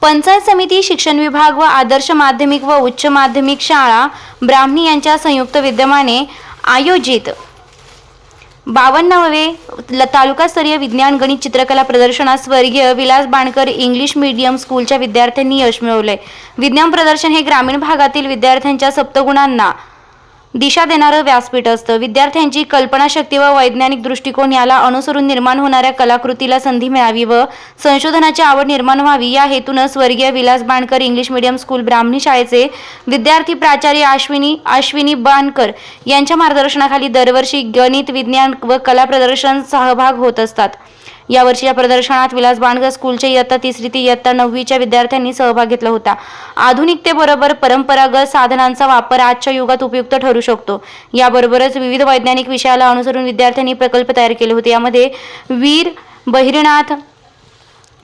पंचायत समिती, शिक्षण विभाग व आदर्श माध्यमिक व उच्च माध्यमिक शाळा ब्राह्मणी यांच्या संयुक्त विद्यमाने आयोजित 52वे तालुकास्तरीय विज्ञान गणित चित्रकला प्रदर्शनात स्वर्गीय विलास बाणकर इंग्लिश मीडियम स्कूलच्या विद्यार्थ्यांनी यश मिळवले। विज्ञान प्रदर्शन हे ग्रामीण भागातील विद्यार्थ्यांच्या सप्तगुणांना दिशा देणारं व्यासपीठ असतं। विद्यार्थ्यांची कल्पनाशक्ती व वैज्ञानिक दृष्टिकोन याला अनुसरून निर्माण होणाऱ्या कलाकृतीला संधी मिळावी व संशोधनाची आवड निर्माण व्हावी या हेतून स्वर्गीय विलास बाणकर इंग्लिश मीडियम स्कूल ब्राह्मणी शाळेचे विद्यार्थी प्राचार्य अश्विनी बाणकर यांच्या मार्गदर्शनाखाली दरवर्षी गणित, विज्ञान व कला प्रदर्शन सहभाग होत असतात। यावर्षी या प्रदर्शनात विलास बाणकर स्कूलच्या इयत्ता 3री ते इयत्ता 9वीच्या विद्यार्थ्यांनी सहभाग घेतला होता। आधुनिकतेबरोबर परंपरागत साधनांचा वापर आजच्या युगात उपयुक्त ठरू शकतो। याबरोबरच विविध वैज्ञानिक विषयाला अनुसरून विद्यार्थ्यांनी प्रकल्प तयार केले होते। यामध्ये वीर बहिरनाथ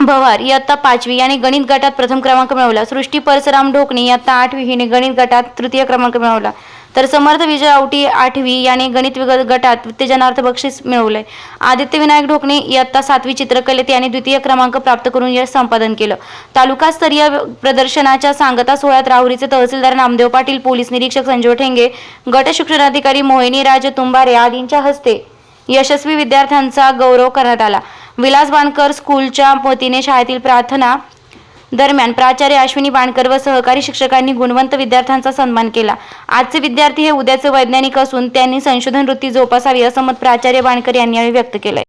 भवार इयत्ता 5वी याने गणित गटात प्रथम क्रमांक मिळवला। सृष्टी परसराम ढोकणे इयत्ता 8वी हिने गणित गटात तृतीय क्रमांक मिळवला, तर समर्थ विजय आवटी 8वी याने गणित गटात उत्तेजनार्थ बक्षीस मिळवले। आदित्य विनायक ढोकणे इयत्ता 7वी चित्रकलेत याने द्वितीय क्रमांक प्राप्त करून यश संपादन केलं। तालुकास्तरीय प्रदर्शनाच्या सांगता सोहळ्यात राहुरीचे तहसीलदार नामदेव पाटील, पोलीस निरीक्षक संजय ठेंगे, गट शिक्षणाधिकारी मोहिनी राज तुंबारे आदींच्या हस्ते यशस्वी विद्यार्थ्यांचा गौरव करण्यात आला। विलास बाणकर स्कूलच्या वतीने शाळेतील प्रार्थना दरम्यान प्राचार्य अश्विनी बाणकर व सहकारी शिक्षकांनी गुणवंत विद्यार्थ्यांचा सन्मान केला। आजचे विद्यार्थी हे उद्याचे वैज्ञानिक असून त्यांनी संशोधन वृत्ती जोपासावी असं मत प्राचार्य बाणकर यांनी व्यक्त केलंय।